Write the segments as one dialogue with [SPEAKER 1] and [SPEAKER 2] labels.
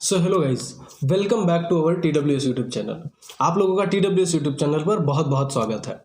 [SPEAKER 1] So hello guys, welcome back to our TWS YouTube channel. आप लोगों का TWS YouTube channel पर बहुत बहुत स्वागत है।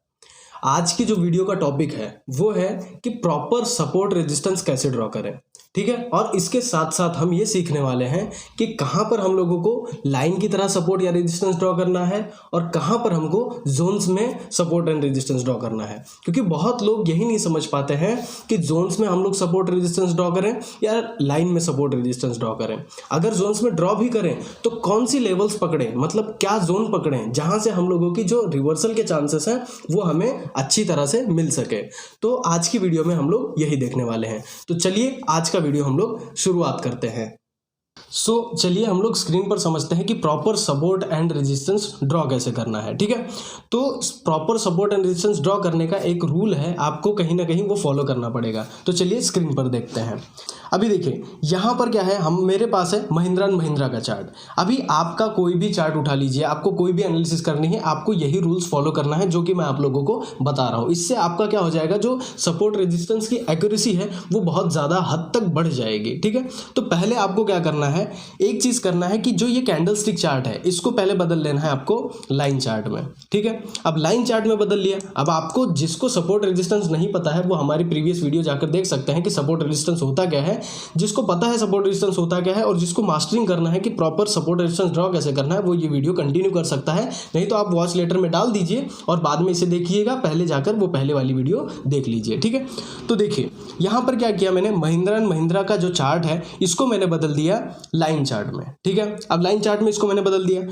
[SPEAKER 1] आज की जो वीडियो का टॉपिक है वो है कि प्रॉपर सपोर्ट रेजिस्टेंस कैसे ड्रॉ करें, ठीक है। और इसके साथ साथ हम ये सीखने वाले हैं कि कहाँ पर हम लोगों को लाइन की तरह सपोर्ट या रेजिस्टेंस ड्रॉ करना है और कहाँ पर हमको जोन्स में सपोर्ट एंड रेजिस्टेंस ड्रॉ करना है। क्योंकि बहुत लोग यही नहीं समझ पाते हैं कि जोन्स में हम लोग सपोर्ट रेजिस्टेंस ड्रॉ करें या लाइन में सपोर्ट रेजिस्टेंस ड्रॉ करें। अगर जोन्स में ड्रॉ भी करें तो कौन सी लेवल्स पकड़ें, मतलब क्या जोन पकड़ें जहाँ से हम लोगों की जो रिवर्सल के चांसेस हैं वो हमें अच्छी तरह से मिल सके। तो आज की वीडियो में हम लोग यही देखने वाले हैं। तो चलिए आज का वीडियो हम लोग शुरुआत करते हैं। चलिए हम लोग स्क्रीन पर समझते हैं कि proper support and resistance draw कैसे करना है, ठीक है। तो proper support and resistance draw करने का एक रूल है, आपको कहीं ना कहीं वो फॉलो करना पड़ेगा। तो चलिए स्क्रीन पर देखते हैं। अभी देखिए यहाँ पर क्या है, मेरे पास है महिंद्रा एंड महिंद्रा का चार्ट। अभी आपका कोई भी चार्ट उठा लीजिए, आपको कोई भी एनालिसिस करनी है, आपको यही रूल्स फॉलो करना है जो कि मैं आप लोगों को बता रहा हूँ। इससे आपका क्या हो जाएगा, जो सपोर्ट रेजिस्टेंस की एक्यूरेसी है वो बहुत ज़्यादा हद तक बढ़ जाएगी, ठीक है। तो पहले आपको क्या करना है, एक चीज़ करना है कि जो ये कैंडल स्टिक चार्ट है इसको पहले बदल लेना है आपको लाइन चार्ट में, ठीक है। अब लाइन चार्ट में बदल लिया। अब आपको जिसको सपोर्ट रेजिस्टेंस नहीं पता है वो हमारी प्रीवियस वीडियो जाकर देख सकते हैं कि सपोर्ट रेजिस्टेंस होता क्या है। जिसको पता है सपोर्ट रेजिस्टेंस होता क्या है और जिसको मास्टरिंग करना है कि प्रॉपर सपोर्ट रेजिस्टेंस ड्रॉ कैसे करना है, वो ये वीडियो कंटिन्यू कर सकता है। नहीं तो आप वॉच लेटर में डाल दीजिए और बाद में इसे देखिएगा, पहले जाकर वो पहले वाली वीडियो देख लीजिए, ठीक है। तो देखिए यहाँ पर क्या किया मैंने, महिंद्रा एंड महिंद्रा का जो चार्ट है इसको मैंने बदल दिया लाइन चार्ट में, ठीक है। अब लाइन चार्ट में इसको मैंने बदल दिया।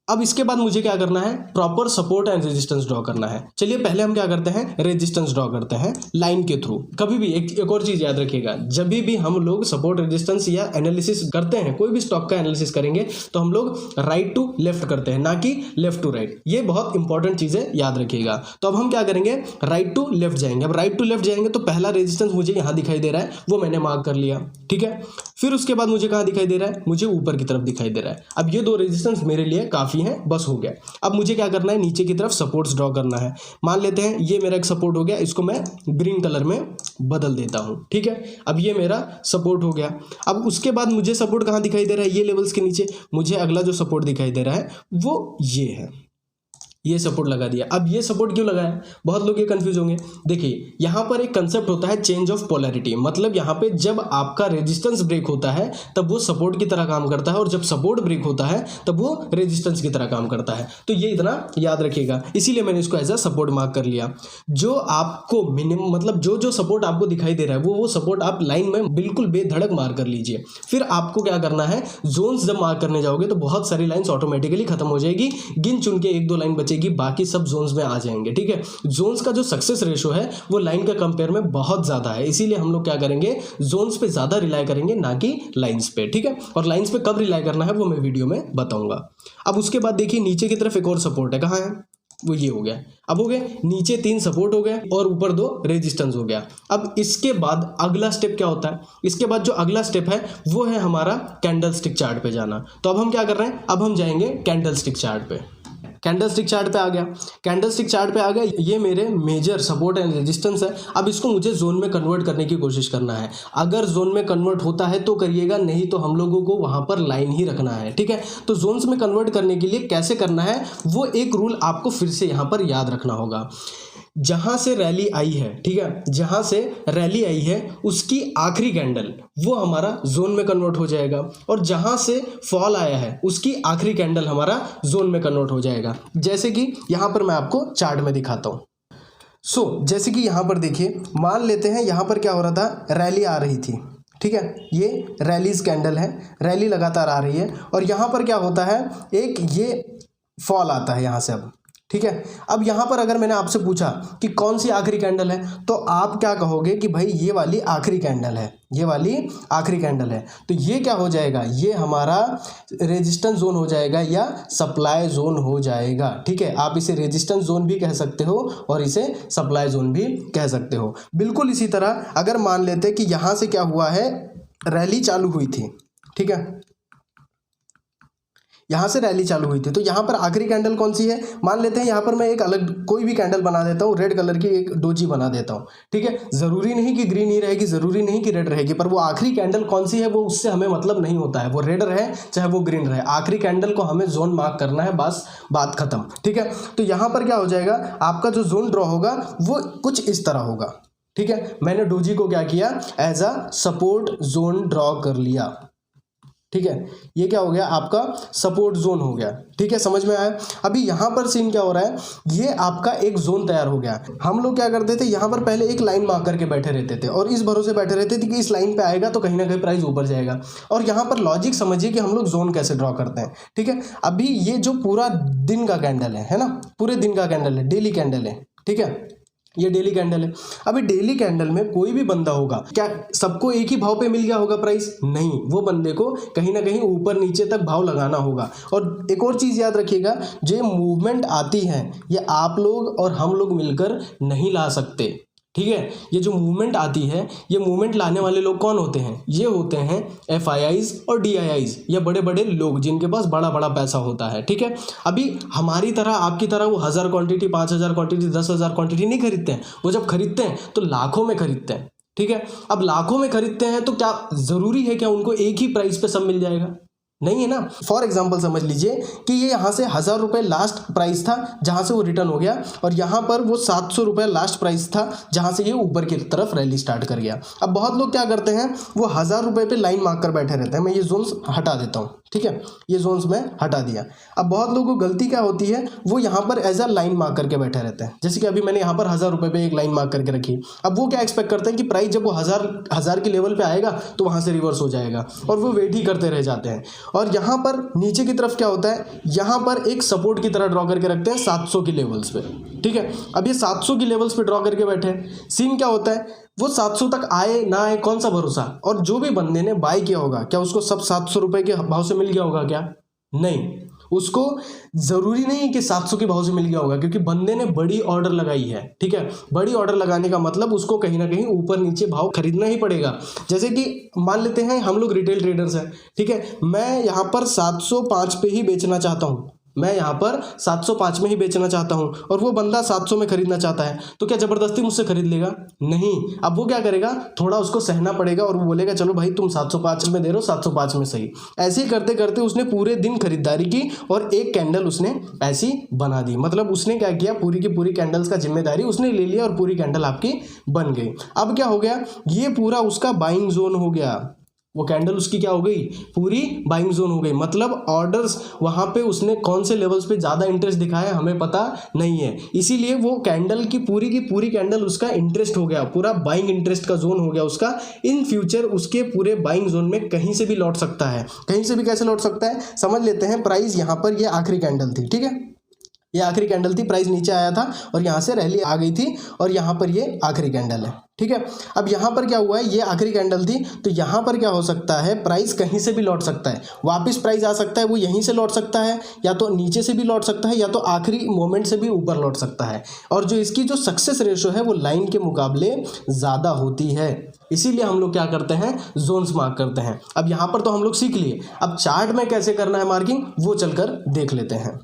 [SPEAKER 1] अब इसके बाद मुझे क्या करना है, proper support and resistance draw करना है। चलिए पहले हम क्या करते हैं, रेजिस्टेंस ड्रॉ करते हैं लाइन के थ्रू। कभी भी एक और चीज याद रखिएगा, जब भी हम लोग सपोर्ट रेजिस्टेंस या एनालिसिस करते हैं, कोई भी स्टॉक का एनालिसिस करेंगे तो हम लोग राइट टू लेफ्ट करते हैं, ना कि लेफ्ट टू राइट। ये बहुत इंपॉर्टेंट चीज है, याद रखिएगा। तो अब हम क्या करेंगे, राइट टू लेफ्ट जाएंगे। अब राइट टू लेफ्ट जाएंगे तो पहला रेजिस्टेंस मुझे यहाँ दिखाई दे रहा है, वो मैंने मार्क कर लिया, ठीक है। फिर उसके बाद मुझे कहाँ दिखाई दे रहा है, मुझे ऊपर की तरफ दिखाई दे रहा है। अब ये दो रेजिस्टेंस मेरे लिए काफी हैं, बस हो गया। अब मुझे क्या करना है, नीचे की तरफ सपोर्ट्स ड्रॉ करना है। मान लेते हैं ये मेरा एक सपोर्ट हो गया, इसको मैं ग्रीन कलर में बदल देता हूं, ठीक है। अब ये मेरा सपोर्ट हो गया। अब उसके बाद मुझे सपोर्ट कहां दिखाई दे रहा है, ये लेवल्स के नीचे मुझे अगला जो सपोर्ट दिखाई दे रहा है वो ये है, ये सपोर्ट लगा दिया। अब ये सपोर्ट क्यों लगाया, बहुत लोग ये कंफ्यूज होंगे। देखिए यहाँ पर एक कंसेप्ट होता है चेंज ऑफ पोलैरिटी, मतलब यहाँ पे जब आपका रेजिस्टेंस ब्रेक होता है तब वो सपोर्ट की तरह काम करता है और जब सपोर्ट ब्रेक होता है तब वो रेजिस्टेंस की तरह काम करता है। तो ये इतना याद रखिएगा, इसीलिए मैंने इसको एज अ सपोर्ट मार्क कर लिया। जो आपको मिनिमम, मतलब जो सपोर्ट आपको दिखाई दे रहा है वो सपोर्ट आप लाइन में बिल्कुल बेधड़क मार्क कर लीजिए। फिर आपको क्या करना है, जोन्स जब मार्क करने जाओगे तो बहुत सारी लाइन्स ऑटोमेटिकली खत्म हो जाएगी, गिन चुन के एक दो लाइन बचेगी, बाकी सब जोन्स में आ जाएंगे, ठीक है। जोन्स का जो सक्सेस रेशो है वो लाइन का कंपेयर में बहुत ज्यादा है, इसीलिए हम लोग क्या करेंगे, जोन्स पे ज्यादा रिलाई करेंगे ना कि लाइंस पे, ठीक है। और लाइंस पे कब रिलाई करना है वो मैं वीडियो में बताऊंगा। अब उसके बाद देखिए नीचे की तरफ एक और सपोर्ट है, कहाँ है, वो ये हो गया। अब हो गए नीचे 3 सपोर्ट हो गए और ऊपर 2 रेजिस्टेंस हो गया। अब इसके बाद अगला स्टेप क्या होता है, इसके बाद जो अगला स्टेप है वो है हमारा कैंडल स्टिक चार्ट पे जाना। तो अब हम क्या कर रहे हैं, अब हम जाएंगे कैंडल स्टिक चार्ट पे। कैंडल स्टिक चार्ट पे आ गया, कैंडल स्टिक चार्ट पे आ गया, ये मेरे मेजर सपोर्ट एंड रेजिस्टेंस है। अब इसको मुझे जोन में कन्वर्ट करने की कोशिश करना है। अगर जोन में कन्वर्ट होता है तो करिएगा, नहीं तो हम लोगों को वहां पर लाइन ही रखना है, ठीक है। तो जोन्स में कन्वर्ट करने के लिए कैसे करना है वो एक रूल आपको फिर से यहां पर याद रखना होगा। जहां से रैली आई है, ठीक है, जहां से रैली आई है उसकी आखिरी कैंडल वो हमारा जोन में कन्वर्ट हो जाएगा और जहां से फॉल आया है उसकी आखिरी कैंडल हमारा जोन में कन्वर्ट हो जाएगा। जैसे कि यहां पर मैं आपको चार्ट में दिखाता हूं। जैसे कि यहां पर देखिए, मान लेते हैं यहां पर क्या हो रहा था, रैली आ रही थी, ठीक है, ये रैलीज कैंडल है, रैली लगातार आ रही है और यहां पर क्या होता है, एक ये फॉल आता है यहां से। अब ठीक है, अब यहां पर अगर मैंने आपसे पूछा कि कौन सी आखिरी कैंडल है तो आप क्या कहोगे कि भाई ये वाली आखिरी कैंडल है, ये वाली आखिरी कैंडल है। तो ये क्या हो जाएगा, ये हमारा रेजिस्टेंस जोन हो जाएगा या सप्लाई जोन हो जाएगा, ठीक है। आप इसे रेजिस्टेंस जोन भी कह सकते हो और इसे सप्लाई जोन भी कह सकते हो। बिल्कुल इसी तरह अगर मान लेते कि यहां से क्या हुआ है, रैली चालू हुई थी, ठीक है, यहाँ से रैली चालू हुई थी। तो यहाँ पर आखिरी कैंडल कौन सी है, मान लेते हैं यहाँ पर मैं एक अलग कोई भी कैंडल बना देता हूँ, रेड कलर की एक डोजी बना देता हूँ, ठीक है। जरूरी नहीं कि ग्रीन ही रहेगी, जरूरी नहीं कि रेड रहेगी, पर वो आखिरी कैंडल कौन सी है वो उससे हमें मतलब नहीं होता है, वो रेड रहे चाहे वो ग्रीन रहे, आखिरी कैंडल को हमें जोन मार्क करना है, बस बात खत्म, ठीक है। तो यहाँ पर क्या हो जाएगा, आपका जो जोन ड्रॉ होगा वो कुछ इस तरह होगा, ठीक है। मैंने डोजी को क्या किया, as a support zone draw कर लिया, ठीक है। ये क्या हो गया, आपका सपोर्ट जोन हो गया, ठीक है, समझ में आया। अभी यहाँ पर सीन क्या हो रहा है, ये आपका एक जोन तैयार हो गया। हम लोग क्या करते थे, यहाँ पर पहले एक लाइन मार्क करके बैठे रहते थे और इस भरोसे बैठे रहते थे कि इस लाइन पे आएगा तो कहीं ना कहीं प्राइस ऊपर जाएगा। और यहाँ पर लॉजिक समझिए कि हम लोग जोन कैसे ड्रॉ करते हैं, ठीक है। अभी ये जो पूरा दिन का कैंडल है ना, पूरे दिन का कैंडल है, डेली कैंडल है, ठीक है, ये डेली कैंडल है। अभी डेली कैंडल में कोई भी बंदा होगा, क्या सबको एक ही भाव पे मिल गया होगा प्राइस? नहीं, वो बंदे को कहीं ना कहीं ऊपर नीचे तक भाव लगाना होगा। और एक और चीज़ याद रखिएगा, जो मूवमेंट आती है ये आप लोग और हम लोग मिलकर नहीं ला सकते, ठीक है। ये जो मूवमेंट आती है, ये मूवमेंट लाने वाले लोग कौन होते हैं, ये होते हैं FIIs और DIIs, ये बड़े बड़े लोग जिनके पास बड़ा बड़ा पैसा होता है, ठीक है। अभी हमारी तरह आपकी तरह वो 1000 क्वांटिटी, 5000 क्वांटिटी, 10,000 क्वांटिटी नहीं खरीदते हैं। वो जब खरीदते हैं तो लाखों में खरीदते हैं, ठीक है। अब लाखों में खरीदते हैं तो क्या ज़रूरी है क्या उनको एक ही प्राइस पे सब मिल जाएगा? नहीं है ना। फॉर एग्जाम्पल समझ लीजिए कि ये यहाँ से 1000 रुपये लास्ट प्राइस था जहाँ से वो रिटर्न हो गया, और यहाँ पर वो 700 रुपये लास्ट प्राइस था जहाँ से ये ऊपर की तरफ रैली स्टार्ट कर गया। अब बहुत लोग क्या करते हैं, वो 1000 रुपये पे लाइन मार्क कर बैठे रहते हैं। मैं ये जोन्स हटा देता हूँ, ठीक है, ये जोन्स में हटा दिया। अब बहुत लोगों को गलती क्या होती है, वो यहाँ पर एज अ लाइन मार्क करके बैठे रहते हैं। जैसे कि अभी मैंने यहाँ पर 1000 रुपये पे एक लाइन मार्क करके रखी। अब वो क्या एक्सपेक्ट करते हैं कि प्राइस जब वो हज़ार की लेवल पे आएगा तो वहाँ से रिवर्स हो जाएगा, और वो वेट ही करते रह जाते हैं। और यहाँ पर नीचे की तरफ क्या होता है, यहाँ पर एक सपोर्ट की तरह ड्रॉ करके रखते हैं 700 की लेवल्स पे, ठीक है। अब ये 700 की लेवल्स पे ड्रॉ करके बैठे हैं, सीन क्या होता है, वो 700 तक आए ना आए कौन सा भरोसा। और जो भी बंदे ने बाय किया होगा, क्या उसको सब 700 रुपये के भाव से मिल गया होगा क्या? नहीं, उसको ज़रूरी नहीं कि 700 के भाव से मिल गया होगा, क्योंकि बंदे ने बड़ी ऑर्डर लगाई है, ठीक है। बड़ी ऑर्डर लगाने का मतलब उसको कहीं ना कहीं ऊपर नीचे भाव खरीदना ही पड़ेगा। जैसे कि मान लेते हैं हम लोग रिटेल ट्रेडर्स हैं, ठीक है, मैं यहाँ पर 705 पे ही बेचना चाहता हूँ, मैं यहाँ पर 705 में ही बेचना चाहता हूँ, और वो बंदा 700 में खरीदना चाहता है, तो क्या ज़बरदस्ती मुझसे खरीद लेगा? नहीं। अब वो क्या करेगा, थोड़ा उसको सहना पड़ेगा और वो बोलेगा चलो भाई तुम 705 में दे रहे हो, 705 में सही। ऐसे ही करते करते उसने पूरे दिन खरीदारी की और एक कैंडल उसने ऐसी बना दी। मतलब उसने क्या किया, पूरी की पूरी कैंडल्स का जिम्मेदारी उसने ले लिया और पूरी कैंडल आपकी बन गई। अब क्या हो गया, ये पूरा उसका बाइंग जोन हो गया। वो कैंडल उसकी क्या हो गई, पूरी बाइंग जोन हो गई। मतलब ऑर्डर्स वहाँ पे उसने कौन से लेवल्स पे ज़्यादा इंटरेस्ट दिखाया हमें पता नहीं है, इसीलिए वो कैंडल की पूरी कैंडल उसका इंटरेस्ट हो गया, पूरा बाइंग इंटरेस्ट का जोन हो गया उसका। इन फ्यूचर उसके पूरे बाइंग जोन में कहीं से भी लौट सकता है। कहीं से भी कैसे लौट सकता है, समझ लेते हैं। प्राइस यहाँ पर ये आखिरी कैंडल थी, ठीक है, ये आखिरी कैंडल थी, प्राइस नीचे आया था और यहाँ से रैली आ गई थी, और यहाँ पर ये आखिरी कैंडल है, ठीक है। अब यहाँ पर क्या हुआ है, ये आखिरी कैंडल थी, तो यहाँ पर क्या हो सकता है, प्राइस कहीं से भी लौट सकता है, वापस प्राइस आ सकता है, वो यहीं से लौट सकता है, या तो नीचे से भी लौट सकता है, या तो आखिरी मोमेंट से भी ऊपर लौट सकता है। और जो इसकी जो सक्सेस रेशो है वो लाइन के मुकाबले ज़्यादा होती है, इसीलिए हम लोग क्या करते हैं, जोन्स मार्क करते हैं। अब यहाँ पर तो हम लोग सीख लिए, अब चार्ट में कैसे करना है मार्किंग वो चलकर देख लेते हैं।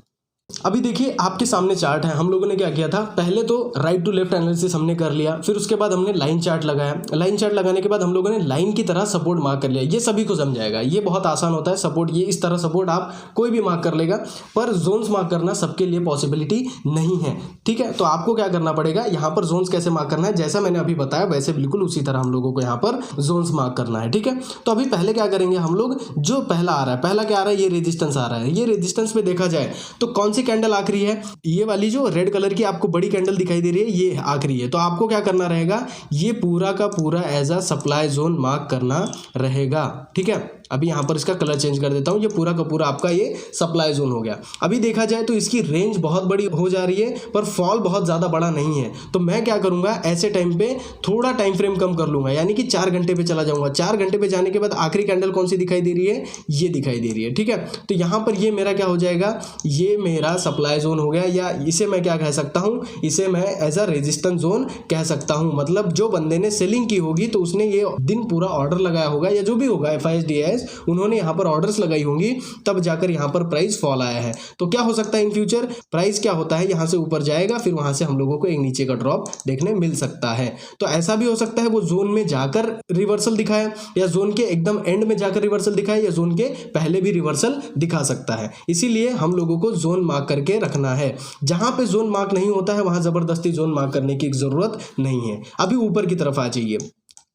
[SPEAKER 1] अभी देखिए आपके सामने चार्ट है। हम लोगों ने क्या किया था, पहले तो राइट टू लेफ्ट एनालिसिस हमने कर लिया, फिर उसके बाद हमने लाइन चार्ट लगाया। लाइन चार्ट लगाने के बाद हम लोगों ने लाइन की तरह सपोर्ट मार्क कर लिया। ये सभी को समझ आएगा, ये बहुत आसान होता है सपोर्ट, ये इस तरह सपोर्ट आप कोई भी मार्क कर लेगा, पर जोन्स मार्क करना सबके लिए पॉसिबिलिटी नहीं है, ठीक है। तो आपको क्या करना पड़ेगा, यहाँ पर जोन्स कैसे मार्क करना है, जैसा मैंने अभी बताया वैसे बिल्कुल उसी तरह हम लोगों को यहाँ पर जोन्स मार्क करना है, ठीक है। तो अभी पहले क्या करेंगे हम लोग, जो पहला आ रहा है, पहला क्या आ रहा है, ये रेजिस्टेंस आ रहा है। ये रेजिस्टेंस पे देखा जाए तो कौन सी कैंडल आखिरी है, ये वाली जो रेड कलर की आपको बड़ी कैंडल दिखाई दे रही है, ये आखिरी है। तो आपको क्या करना रहेगा, ये पूरा का पूरा as a supply zone mark करना रहेगा, ठीक है। अभी यहाँ पर इसका कलर चेंज कर देता हूँ, ये पूरा का पूरा आपका ये सप्लाई जोन हो गया। अभी देखा जाए तो इसकी रेंज बहुत बड़ी हो जा रही है, पर फॉल बहुत ज़्यादा बड़ा नहीं है। तो मैं क्या करूँगा, ऐसे टाइम पे थोड़ा टाइम फ्रेम कम कर लूँगा, यानी कि 4 घंटे पे चला जाऊँगा। 4 घंटे पे जाने के बाद आखिरी कैंडल कौन सी दिखाई दे रही है, ये दिखाई दे रही है, ठीक है। तो यहाँ पर ये मेरा क्या हो जाएगा, ये मेरा सप्लाई जोन हो गया, या इसे मैं क्या कह सकता हूँ, इसे मैं एज अ रेजिस्टेंस जोन कह सकता हूँ। मतलब जो बंदे ने सेलिंग की होगी तो उसने ये दिन पूरा ऑर्डर लगाया होगा, या जो भी होगा FIS DIS, प्राइस, उन्होंने यहाँ पर ऑर्डर्स लगाई होंगी, तब जाकर यहाँ पर प्राइस फॉल आया है। तो क्या हो सकता है इन फ्यूचर, प्राइस क्या होता है यहाँ से ऊपर जाएगा, फिर वहां से हम लोगों को एक नीचे का ड्रॉप देखने मिल सकता है। तो ऐसा भी हो सकता है वो जोन में जाकर रिवर्सल दिखाए, या जोन के एकदम एंड में जाकर रिवर्सल दिखाए, या जोन के पहले भी रिवर्सल दिखा सकता है। इसीलिए हम लोगों को जोन मार्क करके रखना है। जहां पे जोन मार्क नहीं होता है वहां जबरदस्ती जोन मार्क करने की जरूरत नहीं है। अभी ऊपर की तरफ आ जाइए।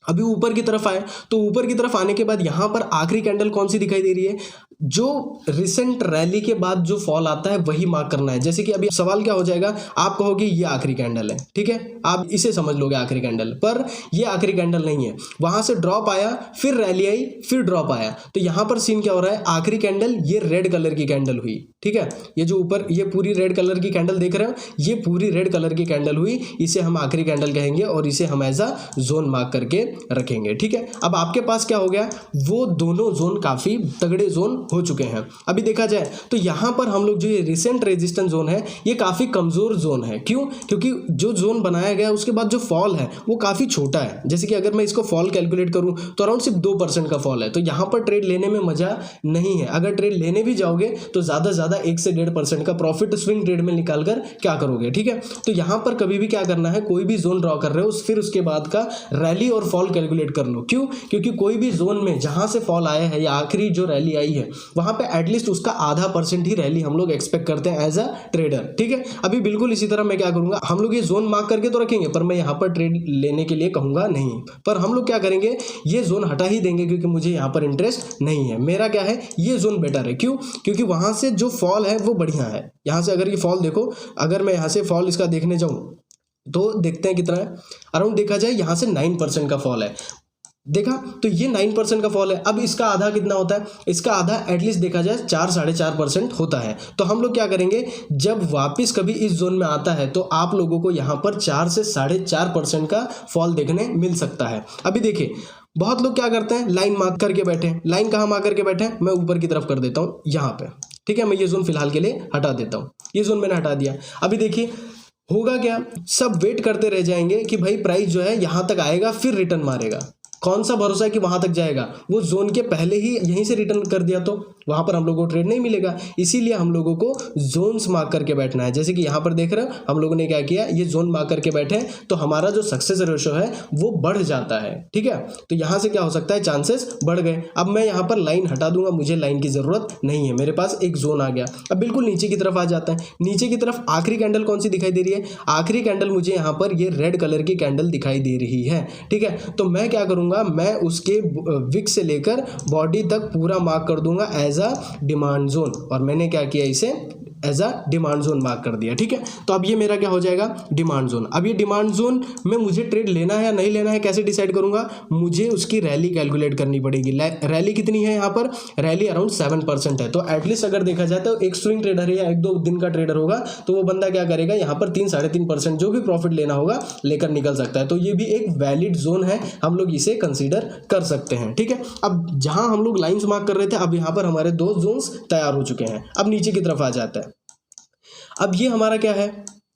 [SPEAKER 1] अभी ऊपर की तरफ आए तो ऊपर की तरफ आने के बाद यहां पर आखिरी कैंडल कौन सी दिखाई दे रही है, जो रिसेंट रैली के बाद जो फॉल आता है वही मार्क करना है। जैसे कि अभी सवाल क्या हो जाएगा, आप कहोगे ये आखिरी कैंडल है, ठीक है, आप इसे समझ लोगे आखिरी कैंडल, पर ये आखिरी कैंडल नहीं है। वहां से ड्रॉप आया, फिर रैली आई, फिर ड्रॉप आया, तो यहां पर सीन क्या हो रहा है, आखिरी कैंडल ये रेड कलर की कैंडल हुई, ठीक है, ये जो ऊपर ये पूरी रेड कलर की कैंडल देख रहे हो, ये पूरी रेड कलर की कैंडल हुई, इसे हम आखिरी कैंडल कहेंगे और इसे हम एज अ जोन मार्क करके रखेंगे, ठीक है। अब आपके पास क्या हो गया, वो दोनों जोन काफी तगड़े जोन हो चुके हैं। अभी देखा जाए तो यहां पर हम लोग जो ये रिसेंट रेजिस्टेंस जोन है, ये काफी कमजोर जोन है। क्यों? क्योंकि जो जोन बनाया गया उसके बाद जो फॉल है वो काफी छोटा है। जैसे कि अगर मैं इसको फॉल कैलकुलेट करूं तो अराउंड सिर्फ 2% का फॉल है, तो यहां पर ट्रेड लेने में मजा नहीं है। अगर ट्रेड लेने भी जाओगे तो ज्यादा ज्यादा 1 से 1.5% का प्रॉफिट स्विंग ट्रेड में निकालकर क्या करोगे, ठीक है। तो यहां पर कभी भी क्या करना है, कोई भी जोन ड्रॉ कर रहे हो फिर उसके बाद का रैली और फॉल कैलकुलेट कर लो। क्यों? क्योंकि कोई भी जोन में जहां से फॉल आया है या आखिरी जो रैली आई है वहां पे एटलीस्ट उसका आधा % ही रैली हम लोग एक्सपेक्ट करते हैं एज अ ट्रेडर, ठीक है। अभी बिल्कुल इसी तरह मैं क्या करूंगा, हम लोग ये जोन मार्क करके तो रखेंगे, पर मैं यहां पर ट्रेड लेने के लिए कहूंगा नहीं, पर हम लोग क्या करेंगे, ये जोन हटा ही देंगे क्योंकि मुझे यहां पर इंटरेस्ट नहीं है। मेरा क्या है, ये जोन बेटर है। क्यों? क्योंकि वहां से जो फॉल है वो बढ़िया है। यहां से अगर ये फॉल देखो, अगर मैं यहां से फॉल इसका देखने जाऊं तो देखते हैं कितना है, अराउंड देखा जाए यहां से 9% का फॉल है। देखा, तो ये 9% का फॉल है। अब इसका आधा कितना होता है, इसका आधा एटलीस्ट देखा जाए 4-4.5% होता है। तो हम लोग क्या करेंगे, जब वापस कभी इस जोन में आता है तो आप लोगों को यहाँ पर 4 से 4.5% का फॉल देखने मिल सकता है। अभी देखिए, बहुत लोग क्या करते हैं, लाइन मार्क करके बैठे हैं। लाइन कहाँ मार्क करके बैठे हैं, मैं ऊपर की तरफ कर देता हूँ यहाँ पे, ठीक है। मैं ये जोन फिलहाल के लिए हटा देता हूँ, ये जोन मैंने हटा दिया। अभी देखिए होगा क्या, सब वेट करते रह जाएंगे कि भाई प्राइस जो है यहाँ तक आएगा फिर रिटर्न मारेगा। कौन सा भरोसा है कि वहां तक जाएगा, वो जोन के पहले ही यहीं से रिटर्न कर दिया तो वहां पर हम लोगों को ट्रेड नहीं मिलेगा। इसीलिए हम लोगों को जोन्स मार्क करके बैठना है। जैसे कि यहां पर देख रहे हो, हम लोगों ने क्या किया, ये जोन मार्क करके बैठे तो हमारा जो सक्सेस रेशो है वो बढ़ जाता है, ठीक है। तो यहां से क्या हो सकता है, चांसेस बढ़ गए। अब मैं यहां पर लाइन हटा दूंगा, मुझे लाइन की जरूरत नहीं है, मेरे पास एक जोन आ गया। अब बिल्कुल नीचे की तरफ आ जाता है। नीचे की तरफ आखिरी कैंडल कौन सी दिखाई दे रही है, आखिरी कैंडल मुझे यहाँ पर ये रेड कलर की कैंडल दिखाई दे रही है, ठीक है। तो मैं क्या करूंगा, मैं उसके विक से लेकर बॉडी तक पूरा मार्क कर दूंगा एज अ डिमांड जोन, और मैंने क्या किया, इसे as a demand zone mark कर दिया, ठीक है। तो अब ये मेरा क्या हो जाएगा, डिमांड जोन। अब ये डिमांड जोन में मुझे ट्रेड लेना है या नहीं लेना है, कैसे डिसाइड करूंगा, मुझे उसकी रैली कैलकुलेट करनी पड़ेगी। रैली कितनी है यहाँ पर, रैली अराउंड 7% है। तो एटलीस्ट अगर देखा जाए तो एक स्विंग ट्रेडर है या 1-2 दिन का ट्रेडर होगा तो वो बंदा क्या करेगा, यहाँ पर 3-3.5% जो भी प्रॉफिट लेना होगा लेकर निकल सकता है। तो ये भी एक वैलिड जोन है, हम लोग इसे कंसीडर कर सकते हैं, ठीक है। अब जहां हम लोग लाइंस मार्क कर रहे थे, अब यहाँ पर हमारे 2 जोन्स तैयार हो चुके हैं। अब नीचे की तरफ आ जाता है। अब ये हमारा क्या है,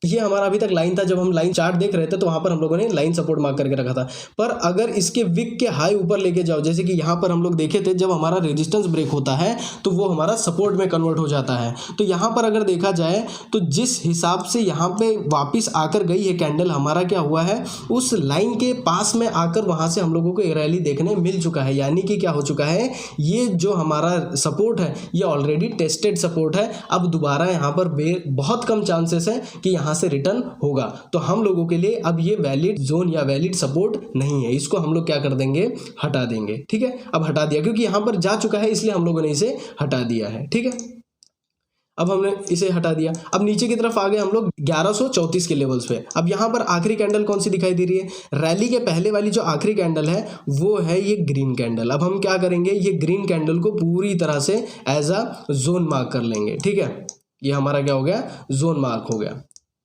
[SPEAKER 1] ये हमारा अभी तक लाइन था। जब हम लाइन चार्ट देख रहे थे तो वहां पर हम लोगों ने लाइन सपोर्ट मार्क करके रखा था, पर अगर इसके विक के हाई ऊपर लेके जाओ, जैसे कि यहां पर हम लोग देखे थे, जब हमारा रेजिस्टेंस ब्रेक होता है तो वो हमारा सपोर्ट में कन्वर्ट हो जाता है। तो यहां पर अगर देखा जाए तो जिस हिसाब से यहां पे वापस आकर गई है कैंडल, हमारा क्या हुआ है, उस लाइन के पास में आकर वहां से हम लोगों को एक रैली देखने मिल चुका है। यानी कि क्या हो चुका है, ये जो हमारा सपोर्ट है ये ऑलरेडी टेस्टेड सपोर्ट है। अब दोबारा यहाँ पर बहुत कम चांसेस है कि यहाँ से रिटर्न होगा। तो हम लोगों के लिए अब ये वैलिड जोन या वैलिड सपोर्ट नहीं है, इसको हम लोग क्या कर देंगे, हटा देंगे, ठीक है। अब हटा दिया क्योंकि यहां पर जा चुका है, इसलिए हम लोगों ने इसे हटा दिया है, ठीक है। अब हमने इसे हटा दिया। अब नीचे की तरफ आ गए हम लोग 1134 के लेवल्स पे। अब यहां पर आखिरी कैंडल कौन सी दिखाई दे रही है, रैली के पहले वाली जो आखिरी कैंडल है वो है ये ग्रीन कैंडल। अब हम क्या करेंगे, ये ग्रीन कैंडल को पूरी तरह से एज अ जोन मार्क कर लेंगे, ठीक है। ये हमारा क्या हो गया, जोन मार्क हो गया।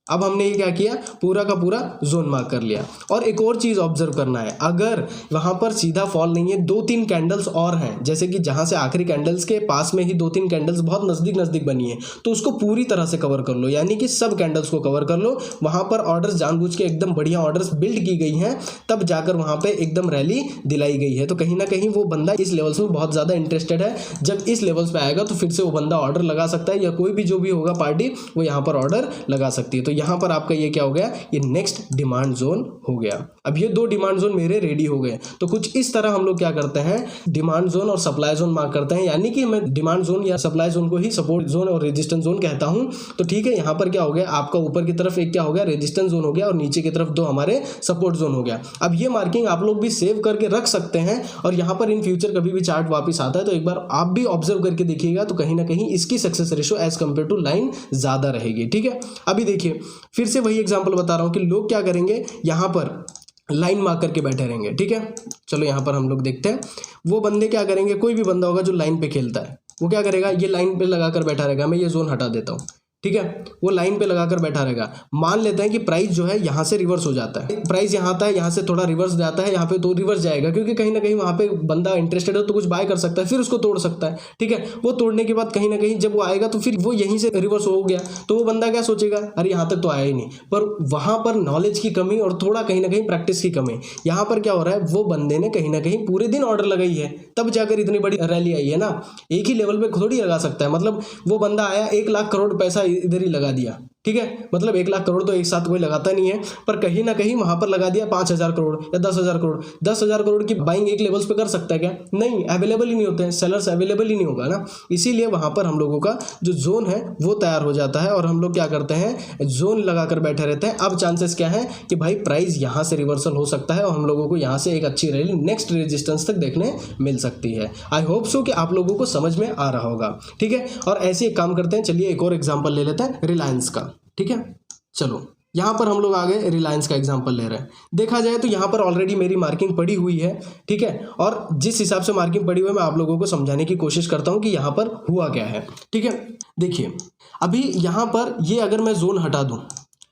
[SPEAKER 1] अब हमने ये क्या किया, पूरा का पूरा जोन मार्क कर लिया। और एक और चीज़ ऑब्जर्व करना है, अगर वहाँ पर सीधा फॉल नहीं है, 2-3 कैंडल्स और हैं, जैसे कि जहाँ से आखिरी कैंडल्स के पास में ही 2-3 कैंडल्स बहुत नज़दीक नज़दीक बनी है, तो उसको पूरी तरह से कवर कर लो, यानी कि सब कैंडल्स को कवर कर लो। वहाँ पर ऑर्डर्स जानबूझ के एकदम बढ़िया ऑर्डर्स बिल्ड की गई हैं, तब जाकर वहाँ पर एकदम रैली दिलाई गई है। तो कहीं ना कहीं वो बंदा इस लेवल्स में बहुत ज़्यादा इंटरेस्टेड है, जब इस लेवल्स पे आएगा तो फिर से वो बंदा ऑर्डर लगा सकता है, या कोई भी जो भी होगा पार्टी वो यहाँ पर ऑर्डर लगा सकती है। तो यहाँ पर आपका ये क्या हो गया, ये नेक्स्ट डिमांड जोन हो गया। अब ये 2 डिमांड जोन मेरे रेडी हो गए। तो कुछ इस तरह हम लोग क्या करते हैं, डिमांड जोन और सप्लाई जोन मार्क करते हैं, यानी कि मैं डिमांड जोन या सप्लाई जोन को ही सपोर्ट जोन और रेजिस्टेंस जोन कहता हूं। तो ठीक है, यहाँ पर क्या हो गया, आपका ऊपर की तरफ एक क्या हो गया, रेजिस्टेंस जोन हो गया, और नीचे की तरफ 2 हमारे सपोर्ट जोन हो गया। अब ये मार्किंग आप लोग भी सेव करके रख सकते हैं, और यहाँ पर इन फ्यूचर कभी भी चार्ट वापस आता है तो एक बार आप भी ऑब्जर्व करके देखिएगा, तो कहीं ना कहीं इसकी success ratio as compared to line ज्यादा रहेगी। ठीक है, अभी देखिए फिर से वही एग्जांपल बता रहा हूं कि लोग क्या करेंगे, यहां पर लाइन मार्क करके बैठे रहेंगे। ठीक है, चलो यहां पर हम लोग देखते हैं वो बंदे क्या करेंगे। कोई भी बंदा होगा जो लाइन पे खेलता है, वो क्या करेगा, ये लाइन पे लगाकर बैठा रहेगा। मैं ये जोन हटा देता हूं, ठीक है, वो लाइन पे लगाकर बैठा रहेगा। मान लेते हैं कि प्राइस जो है यहाँ से रिवर्स हो जाता है, प्राइस यहाँ आता है, यहाँ से थोड़ा रिवर्स जाता है, यहाँ पे तो रिवर्स जाएगा, क्योंकि कहीं ना कहीं वहाँ पे बंदा इंटरेस्टेड है तो कुछ बाय कर सकता है, फिर उसको तोड़ सकता है। ठीक है, वो तोड़ने के बाद कहीं ना कहीं जब वो आएगा तो फिर वो यहीं से रिवर्स हो गया, तो वो बंदा क्या सोचेगा, अरे यहाँ तक तो आया ही नहीं। पर वहाँ पर नॉलेज की कमी और थोड़ा कहीं ना कहीं प्रैक्टिस की कमी। यहाँ पर क्या हो रहा है, वो बंदे ने कहीं ना कहीं पूरे दिन ऑर्डर लगाई है, तब जाकर इतनी बड़ी रैली आई है ना। एक ही लेवल पे थोड़ी लगा सकता है, मतलब वो बंदा आया 1 लाख करोड़ पैसा इधर ही लगा दिया। ठीक है, मतलब 1 लाख करोड़ तो एक साथ कोई लगाता नहीं है, पर कहीं ना कहीं वहां पर लगा दिया 5,000 करोड़ या 10,000 करोड़। 10,000 करोड़ की बाइंग एक लेवल्स पे कर सकता है क्या? नहीं, अवेलेबल ही नहीं होते हैं, सेलर्स अवेलेबल ही नहीं होगा ना। इसीलिए वहां पर हम लोगों का जो जोन है वो तैयार हो जाता है, और हम लोग क्या करते हैं, जोन लगाकर बैठे रहते हैं। अब चांसेस क्या है कि भाई प्राइस यहाँ से रिवर्सल हो सकता है, और हम लोगों को यहाँ से एक अच्छी रैली नेक्स्ट रेजिस्टेंस तक देखने मिल सकती है। आई होप सो कि आप लोगों को समझ में आ रहा होगा। ठीक है, और ऐसे एक काम करते हैं, चलिए एक और एग्जाम्पल ले लेते हैं रिलायंस का। ठीक है, चलो यहाँ पर हम लोग आ गए, रिलायंस का एग्जांपल ले रहे हैं। देखा जाए तो यहाँ पर ऑलरेडी मेरी मार्किंग पड़ी हुई है। ठीक है, और जिस हिसाब से मार्किंग पड़ी हुई है मैं आप लोगों को समझाने की कोशिश करता हूँ कि यहाँ पर हुआ क्या है। ठीक है, देखिए अभी यहाँ पर ये अगर मैं जोन हटा दूँ,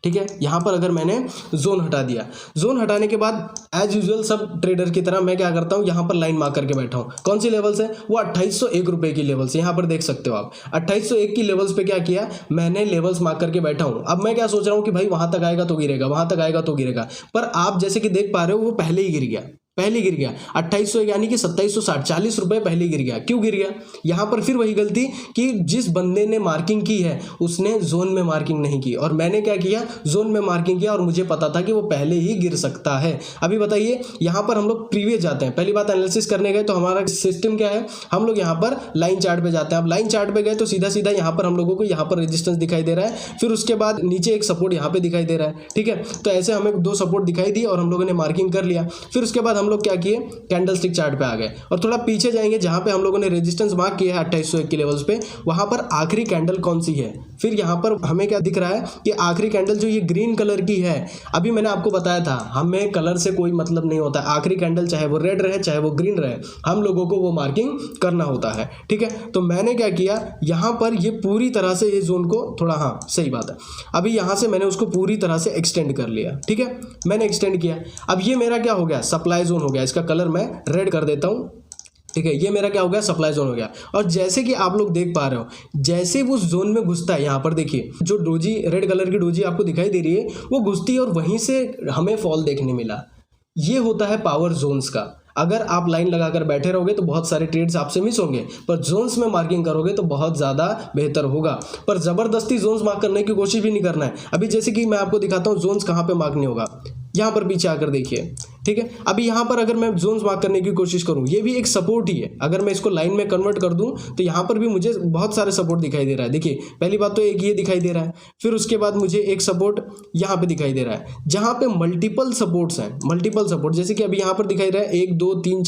[SPEAKER 1] ठीक है, यहाँ पर अगर मैंने जोन हटा दिया, जोन हटाने के बाद एज यूजुअल सब ट्रेडर की तरह मैं क्या करता हूँ, यहाँ पर लाइन मार्क करके बैठा हूँ। कौन सी लेवल्स है, वो 2801 रुपए की लेवल्स, यहाँ पर देख सकते हो आप 2801 की लेवल्स पे क्या किया मैंने, लेवल्स मार्क करके बैठा हूँ। अब मैं क्या सोच रहा हूँ कि भाई वहां तक आएगा तो गिरेगा, वहां तक आएगा तो गिरेगा, पर आप जैसे कि देख पा रहे हो वो पहले ही गिर गया, पहले गिर गया 2800 यानी कि 2760, 40 रुपए पहले गिर गया। क्यों गिर गया? यहां पर फिर वही गलती कि जिस बंदे ने मार्किंग की है उसने जोन में मार्किंग नहीं की, और मैंने क्या किया, जोन में मार्किंग किया, और मुझे पता था कि वो पहले ही गिर सकता है। अभी बताइए, यहां पर हम लोग प्रीवियस जाते हैं, पहली बात एनालिसिस करने गए तो हमारा सिस्टम क्या है, हम लोग यहाँ पर लाइन चार्ट पे जाते हैं। अब लाइन चार्ट पे गए तो सीधा सीधा यहाँ पर हम लोगों को यहाँ पर रेजिस्टेंस दिखाई दे रहा है, फिर उसके बाद नीचे एक सपोर्ट यहाँ पे दिखाई दे रहा है। ठीक है, तो ऐसे हमें 2 सपोर्ट दिखाई दी और हम लोगों ने मार्किंग कर लिया। फिर उसके बाद हम लोग क्या किए, कैंडलस्टिक चार्ट पे आ गए, और थोड़ा पीछे जाएंगे जहां पे हम लोगों ने रेजिस्टेंस मार्क किया है 2801 के लेवल्स पे, वहां पर आखिरी कैंडल कौन सी है। फिर यहां पर हमें क्या दिख रहा है कि आखिरी कैंडल जो ये ग्रीन कलर की है, अभी मैंने आपको बताया था हमें कलर से कोई मतलब नहीं होता, आखिरी कैंडल चाहे वो रेड रहे चाहे वो ग्रीन रहे, हम लोगों को वो मार्किंग करना होता है। ठीक है, तो मैंने क्या किया, यहां पर ये पूरी तरह से ये जोन को थोड़ा, हाँ सही बात है, अभी यहां से मैंने उसको पूरी तरह से एक्सटेंड कर लिया। ठीक है, मैंने एक्सटेंड किया, अब ये मेरा क्या हो गया, सप्लाई जोन हो गया। इसका कलर मैं रेड कर देता हूं। ठीक है, ये मेरा क्या हो गया, सप्लाई जोन हो गया। और जैसे कि आप लोग देख पा रहे हो, जैसे वो जोन में घुसता है, यहाँ पर देखिए जो डोजी रेड कलर की डोजी आपको दिखाई दे रही है वो घुसती है, और वहीं से हमें फॉल देखने मिला। ये होता है पावर जोन्स का। अगर आप लाइन लगाकर बैठे रहोगे तो बहुत सारे ट्रेड्स आपसे मिस होंगे, पर जोन्स में मार्किंग करोगे तो बहुत ज़्यादा बेहतर होगा। पर ज़बरदस्ती जोन्स मार्क करने की कोशिश भी नहीं करना है। अभी जैसे कि मैं आपको दिखाता हूँ जोन्स कहाँ पे मार्क नहीं होगा, यहाँ पर पीछे आकर देखिए। ठीक है, अभी यहाँ पर अगर मैं जोन्स मार्क करने की कोशिश करूँ, ये भी एक सपोर्ट ही है। अगर मैं इसको लाइन में कन्वर्ट कर दूँ तो यहाँ पर भी मुझे बहुत सारे सपोर्ट दिखाई दे रहा है। देखिए पहली बात तो एक ये दिखाई दे रहा है, फिर उसके बाद मुझे एक सपोर्ट यहाँ पे दिखाई दे रहा है, जहाँ पे मल्टीपल सपोर्ट्स हैं, मल्टीपल सपोर्ट। जैसे कि अभी यहाँ पर दिखाई रहा है 1 2 3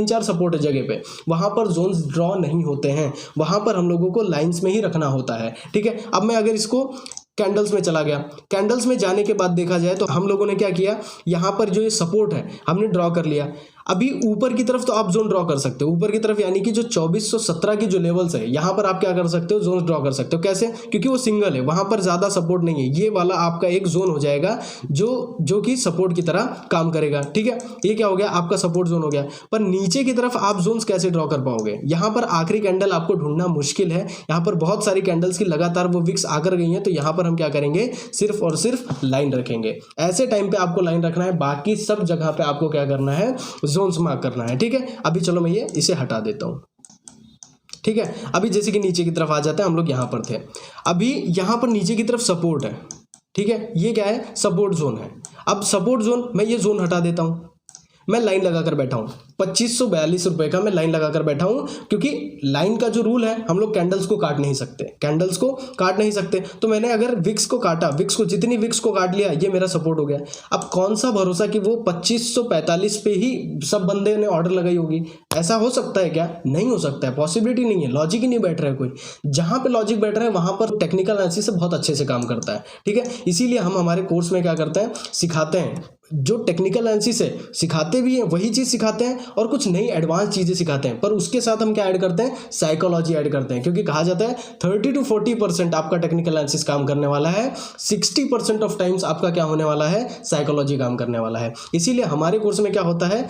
[SPEAKER 1] 4 सपोर्ट है जगह पे, वहाँ पर जोन्स ड्रॉ नहीं होते हैं, वहाँ पर हम लोगों को लाइन्स में ही रखना होता है। ठीक है, अब मैं अगर इसको कैंडल्स में चला गया, कैंडल्स में जाने के बाद देखा जाए तो हम लोगों ने क्या किया, यहाँ पर जो ये सपोर्ट है हमने ड्रॉ कर लिया। अभी ऊपर की तरफ तो आप जोन ड्रॉ कर सकते हो, ऊपर की तरफ यानी कि जो 2417 की जो लेवल्स है यहाँ पर आप क्या कर सकते हो, जोन ड्रॉ कर सकते हो। कैसे? क्योंकि वो सिंगल है, वहां पर ज्यादा सपोर्ट नहीं है, ये वाला आपका एक जोन हो जाएगा जो कि सपोर्ट की तरह काम करेगा। ठीक है, ये क्या हो गया, आपका सपोर्ट जोन हो गया। पर नीचे की तरफ आप जोन्स कैसे ड्रॉ कर पाओगे? यहाँ पर आखिरी कैंडल आपको ढूंढना मुश्किल है, यहाँ पर बहुत सारी कैंडल्स की लगातार वो विक्स आकर गई हैं, तो यहाँ पर हम क्या करेंगे, सिर्फ और सिर्फ लाइन रखेंगे। ऐसे टाइम पे आपको लाइन रखना है, बाकी सब जगह पे आपको क्या करना है, जोन्स मार्क करना है। ठीक है, अभी चलो मैं ये इसे हटा देता हूं। ठीक है, अभी जैसे कि नीचे की तरफ आ जाते हैं, हम लोग यहां पर थे, अभी यहां पर नीचे की तरफ सपोर्ट है। ठीक है, ये क्या है, सपोर्ट जोन है। अब सपोर्ट जोन, मैं ये जोन हटा देता हूं, मैं लाइन लगाकर बैठा हूं, 2542 रुपए का मैं लाइन लगाकर बैठा हूं, क्योंकि लाइन का जो रूल है, हम लोग कैंडल्स को काट नहीं सकते, कैंडल्स को काट नहीं सकते। तो मैंने अगर विक्स को काटा, विक्स को जितनी विक्स को काट लिया, ये मेरा सपोर्ट हो गया। अब कौन सा भरोसा कि वो 2545 पे ही सब बंदे ने ऑर्डर लगाई होगी? ऐसा हो सकता है क्या? नहीं हो सकता है, पॉसिबिलिटी नहीं है, लॉजिक ही नहीं बैठ रहा है कोई। जहां पे लॉजिक बैठ रहा है वहां पर टेक्निकल एनालिसिस से बहुत अच्छे से काम करता है। ठीक है, इसीलिए हम हमारे कोर्स में क्या करते हैं, सिखाते हैं, जो टेक्निकल एनालिसिस है सिखाते भी हैं, वही चीज सिखाते हैं, और कुछ नई एडवांस चीजें सिखाते हैं, पर उसके साथ हम क्या ऐड करते हैं, साइकोलॉजी ऐड करते हैं। क्योंकि कहा जाता है 30 to 40% आपका टेक्निकल एनालिसिस काम करने वाला है, 60% ऑफ टाइम्स आपका क्या होने वाला है, साइकोलॉजी काम करने वाला है। इसीलिए हमारे कोर्स में क्या होता है,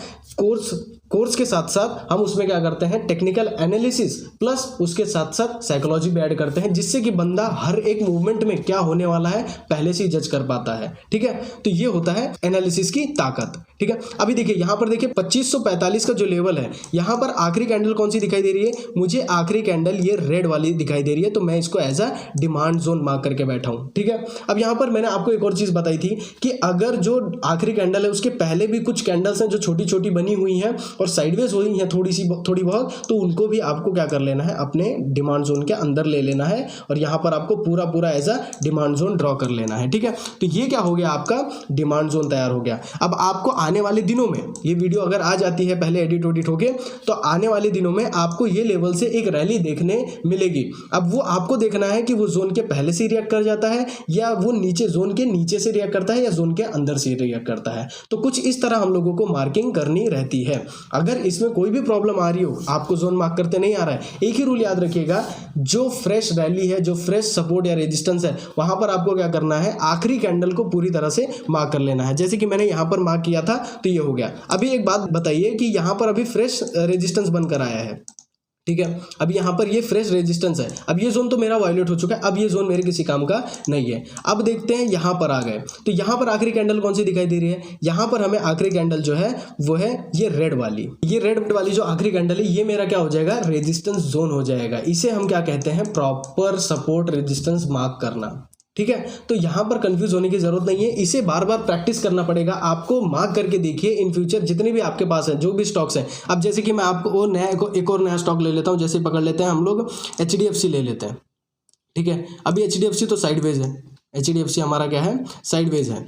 [SPEAKER 1] कोर्स के साथ साथ हम उसमें क्या करते हैं, टेक्निकल एनालिसिस प्लस उसके साथ साथ साइकोलॉजी भी ऐड करते हैं, जिससे कि बंदा हर एक मूवमेंट में क्या होने वाला है पहले से ही जज कर पाता है। ठीक है, तो ये होता है एनालिसिस की ताकत। ठीक है, अभी देखिए यहां पर देखिए 2545 का जो लेवल है, यहां पर आखिरी कैंडल कौन सी दिखाई दे रही है, मुझे आखिरी कैंडल ये रेड वाली दिखाई दे रही है, तो मैं इसको as a demand zone mark करके बैठा हूं। ठीक है, अब यहां पर मैंने आपको एक और चीज बताई थी कि अगर जो आखिरी कैंडल है उसके पहले भी कुछ कैंडल्स हैं जो छोटी छोटी बनी हुई हैं और साइडवेज हुई हैं थोड़ी बहुत, तो उनको भी आपको क्या कर लेना है, अपने डिमांड जोन के अंदर ले लेना है, और यहां पर आपको पूरा as a demand zone draw कर लेना है। ठीक है, तो ये क्या हो गया, आपका डिमांड जोन तैयार हो गया। अब आपको आने वाले दिनों में, ये वीडियो अगर आ जाती है पहले एडिट होके, तो आने वाले दिनों में आपको ये लेवल से एक रैली देखने मिलेगी। अब वो आपको देखना है कि वो जोन के पहले से रिएक्ट कर जाता है, या वो नीचे जोन के नीचे से रिएक्ट करता है, या जोन के अंदर से रिएक्ट करता है। तो कुछ इस तरह हम लोगों को मार्किंग करनी रहती है। अगर इसमें कोई भी प्रॉब्लम आ रही हो, आपको जोन मार्क करते नहीं आ रहा है, एक ही रूल याद रखिएगा, जो फ्रेश रैली है, जो फ्रेश सपोर्ट या रेजिस्टेंस है, वहां पर आपको क्या करना है, आखिरी कैंडल को पूरी तरह से मार्क कर लेना है। जैसे कि मैंने यहां पर मार्क किया था, तो ये हो गया। अभी एक बात बताइए कि यहां पर अभी फ्रेश रेजिस्टेंस बनकर आया है। ठीक है, अब यहां पर ये फ्रेश रेजिस्टेंस है। अब ये जोन तो मेरा वायलेट हो चुका है, अब ये जोन मेरे किसी काम का नहीं है। अब देखते हैं यहां पर आ गए, तो यहां पर आखिरी कैंडल कौन सी दिखाई दे रही है, यहां पर हमें आखिरी कैंडल जो है वो है ये रेड वाली। ये रेड वाली जो आखिरी कैंडल है, ये मेरा क्या हो जाएगा, रेजिस्टेंस जोन हो जाएगा। इसे हम क्या कहते हैं, प्रॉपर सपोर्ट रेजिस्टेंस मार्क करना। ठीक है, तो यहां पर कंफ्यूज होने की जरूरत नहीं है, इसे बार बार प्रैक्टिस करना पड़ेगा आपको। मार्क करके देखिए, इन फ्यूचर जितने भी आपके पास है, जो भी स्टॉक्स हैं। अब जैसे कि मैं आपको एक और नया स्टॉक ले लेता हूं, जैसे पकड़ लेते हैं हम लोग HDFC ले लेते हैं। ठीक है, अभी HDFC तो साइडवेज है, HDFC हमारा क्या है, साइडवेज है।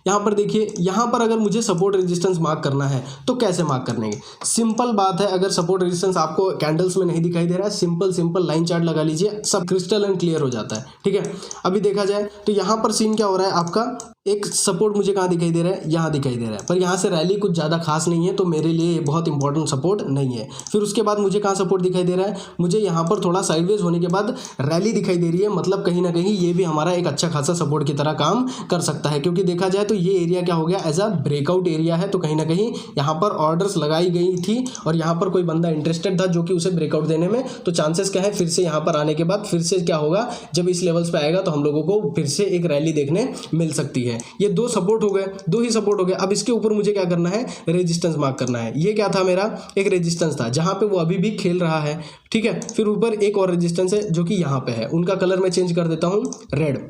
[SPEAKER 1] यहाँ पर देखिए, यहाँ पर अगर मुझे सपोर्ट रेजिस्टेंस मार्क करना है तो कैसे मार्क करने के, सिंपल बात है। अगर सपोर्ट रेजिस्टेंस आपको कैंडल्स में नहीं दिखाई दे रहा है, सिंपल लाइन चार्ट लगा लीजिए, सब क्रिस्टल एंड क्लियर हो जाता है। ठीक है, अभी देखा जाए तो यहाँ पर सीन क्या हो रहा है, आपका एक सपोर्ट मुझे कहाँ दिखाई दे रहा है, यहाँ दिखाई दे रहा है, पर यहाँ से रैली कुछ ज़्यादा खास नहीं है, तो मेरे लिए ये बहुत इंपॉर्टेंट सपोर्ट नहीं है। फिर उसके बाद मुझे कहाँ सपोर्ट दिखाई दे रहा है, मुझे यहाँ पर थोड़ा साइडवेज होने के बाद रैली दिखाई दे रही है, मतलब कहीं ना कहीं ये भी हमारा एक अच्छा खासा सपोर्ट की तरह काम कर सकता है। क्योंकि देखा जाए तो ये एरिया क्या हो गया, एज अ ब्रेकआउट एरिया है, तो कहीं ना कहीं यहाँ पर ऑर्डर्स लगाई गई थी और यहाँ पर कोई बंदा इंटरेस्टेड था जो कि उसे ब्रेकआउट देने में, तो चांसेस क्या है, फिर से यहाँ पर आने के बाद फिर से क्या होगा, जब इस लेवल्स पे आएगा तो हम लोगों को फिर से एक रैली देखने मिल सकती है। ये दो सपोर्ट हो गए, दो ही सपोर्ट हो गए। अब इसके ऊपर मुझे क्या करना है, रेजिस्टेंस मार्क करना है। ये क्या था, मेरा एक रेजिस्टेंस था जहां पे वो अभी भी खेल रहा है। ठीक है, फिर ऊपर एक और रेजिस्टेंस है जो कि यहाँ पे है, उनका कलर मैं चेंज कर देता हूँ रेड।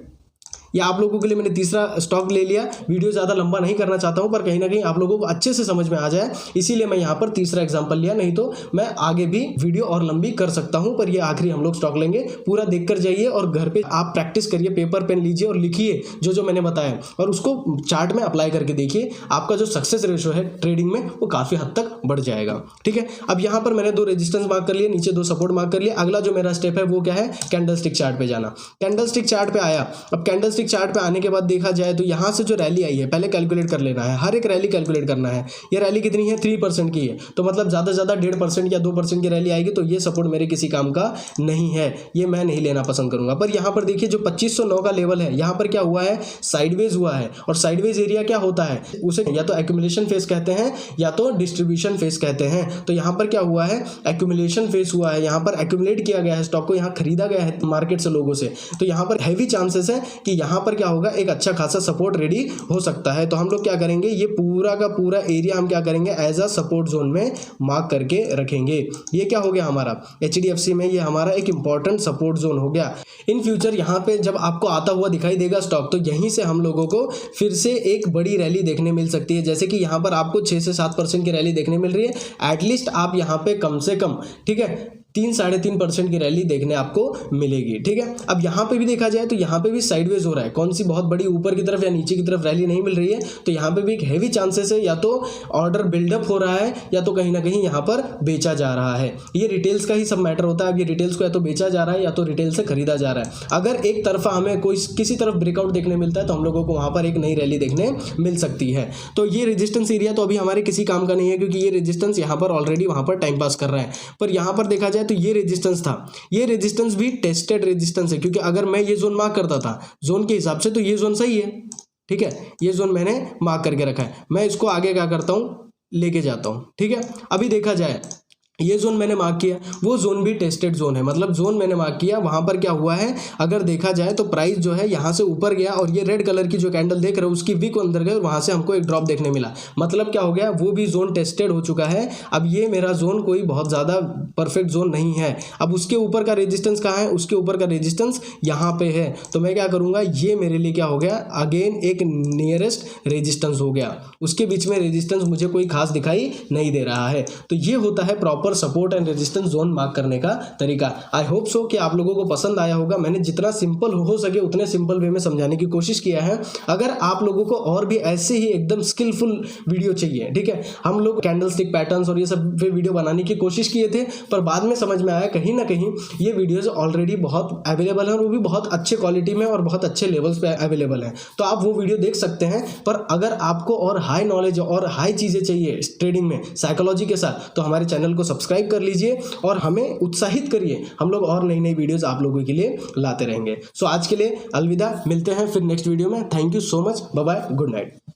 [SPEAKER 1] या आप लोगों के लिए मैंने तीसरा स्टॉक ले लिया, वीडियो ज़्यादा लंबा नहीं करना चाहता हूं, पर कहीं ना कहीं आप लोगों को अच्छे से समझ में आ जाए, इसीलिए मैं यहाँ पर तीसरा एग्जांपल लिया, नहीं तो मैं आगे भी वीडियो और लंबी कर सकता हूं, पर ये आखिरी हम लोग स्टॉक लेंगे। पूरा देख कर जाइए और घर पे आप प्रैक्टिस करिए, पेपर पेन लीजिए और लिखिए जो मैंने बताया, और उसको चार्ट में अप्लाई करके देखिए। आपका जो सक्सेस रेशो है ट्रेडिंग में वो काफ़ी हद तक बढ़ जाएगा। ठीक है, अब यहाँ पर मैंने दो रेजिस्टेंस मार्क कर लिए, नीचे दो सपोर्ट मार्क कर लिया। अगला जो मेरा स्टेप है वो क्या है, कैंडलस्टिक चार्ट पे जाना। कैंडलस्टिक चार्ट पे आया, अब कैंडलस्टिक कैंडलस्टिक चार्ट पे आने के बाद देखा जाए तो यहाँ से जो रैली आई है पहले कैलकुलेट कर लेना है, हर एक रैली कैलकुलेट करना है। ये रैली कितनी है, 3% की है, तो मतलब ज़्यादा से ज़्यादा 1.5% या 2% की रैली आएगी, तो ये सपोर्ट मेरे किसी काम का नहीं है, ये मैं नहीं लेना पसंद करूंगा। पर यहाँ पर देखिए जो 2509 का लेवल है, यहाँ पर क्या हुआ है, साइडवेज हुआ है। और साइडवेज एरिया क्या होता है, उसे या तो एक्यूमुलेशन फेज कहते हैं या तो डिस्ट्रीब्यूशन फेज कहते हैं। तो यहाँ पर क्या हुआ है, एक्यूमुलेशन फेज हुआ है, यहाँ पर एक्यूमुलेट किया गया है, स्टॉक को यहाँ खरीदा गया है मार्केट से लोगों से, तो यहाँ पर हैवी चांसेस है कि यहाँ पर क्या होगा, एक अच्छा खासा सपोर्ट रेडी हो सकता है। तो हम लोग क्या करेंगे, ये पूरा का पूरा एरिया हम क्या करेंगे, एज अ सपोर्ट जोन में मार्क करके रखेंगे। ये क्या हो गया हमारा HDFC में, ये हमारा एक इंपॉर्टेंट सपोर्ट जोन हो गया। इन फ्यूचर यहाँ पे जब आपको आता हुआ दिखाई देगा स्टॉक, तो यहीं से हम लोगों को फिर से एक बड़ी रैली देखने मिल सकती है। जैसे कि यहाँ पर आपको 6 से 7% की रैली देखने मिल रही है, एटलीस्ट आप यहाँ पे कम से कम, ठीक है, 3-3.5% की रैली देखने आपको मिलेगी। ठीक है, अब यहाँ पे भी देखा जाए तो यहाँ पे भी साइडवेज हो रहा है, कौन सी बहुत बड़ी ऊपर की तरफ या नीचे की तरफ रैली नहीं मिल रही है, तो यहाँ पे भी एक हैवी चांसेस है, या तो ऑर्डर बिल्डअप हो रहा है या तो कहीं ना कहीं यहाँ पर बेचा जा रहा है। ये रिटेल्स का ही सब मैटर होता है। अब ये रिटेल्स को या तो बेचा जा रहा है या तो रिटेल से खरीदा जा रहा है। अगर एक तरफा हमें कोई किसी तरफ ब्रेकआउट देखने मिलता है तो हम लोगों को वहाँ पर एक नई रैली देखने मिल सकती है। तो ये रेजिस्टेंस एरिया तो अभी हमारे किसी काम का नहीं है, क्योंकि ये रेजिस्टेंस यहाँ पर ऑलरेडी वहाँ पर टाइम पास कर रहा है। पर यहाँ पर देखा जाए तो ये रेजिस्टेंस था, ये रेजिस्टेंस भी टेस्टेड रेजिस्टेंस है, क्योंकि अगर मैं ये जोन मार्क करता था जोन के हिसाब से तो ये जोन सही है। ठीक है, ये जोन मैंने मार्क करके रखा है, मैं इसको आगे क्या करता हूँ, लेके जाता हूँ। ठीक है, अभी देखा जाए ये जोन मैंने मार्क किया, वो जोन भी टेस्टेड जोन है, मतलब जोन मैंने मार्क किया, वहां पर क्या हुआ है, अगर देखा जाए तो प्राइस जो है यहाँ से ऊपर गया और ये रेड कलर की जो कैंडल देख रहे हो उसकी वीक अंदर गए और वहां से हमको एक ड्रॉप देखने मिला। मतलब क्या हो गया, वो भी जोन टेस्टेड हो चुका है। अब ये मेरा जोन कोई बहुत ज़्यादा परफेक्ट जोन नहीं है। अब उसके ऊपर का रेजिस्टेंस कहाँ है, उसके ऊपर का रेजिस्टेंस यहाँ पे है, तो मैं क्या करूँगा, ये मेरे लिए क्या हो गया, अगेन एक नियरेस्ट रेजिस्टेंस हो गया। उसके बीच में रेजिस्टेंस मुझे कोई खास दिखाई नहीं दे रहा है। तो ये होता है proper support and resistance zone mark करने का तरीका। आई होप सो कि आप लोगों को पसंद आया होगा। मैंने जितना सिंपल हो सके उतने सिंपल वे में समझाने की कोशिश किया है। अगर आप लोगों को और भी ऐसे ही एकदम स्किलफुल वीडियो चाहिए, ठीक है, हम लोग कैंडलस्टिक पैटर्न्स और ये सब वीडियो बनाने की कोशिश किए थे, पर बाद में समझ में आया कहीं ना कहीं ये वीडियोज ऑलरेडी बहुत अवेलेबल है और वो भी बहुत अच्छे क्वालिटी में और बहुत अच्छे लेवल्स पे अवेलेबल है, तो आप वो वीडियो देख सकते हैं। पर अगर आपको और हाई नॉलेज और हाई चीज़ें चाहिए ट्रेडिंग में साइकोलॉजी के साथ, तो हमारे चैनल को सब्सक्राइब कर लीजिए और हमें उत्साहित करिए। हम लोग और नई नई वीडियोस आप लोगों के लिए लाते रहेंगे। सो आज के लिए अलविदा, मिलते हैं फिर नेक्स्ट वीडियो में। Thank you so much, bye bye, good night.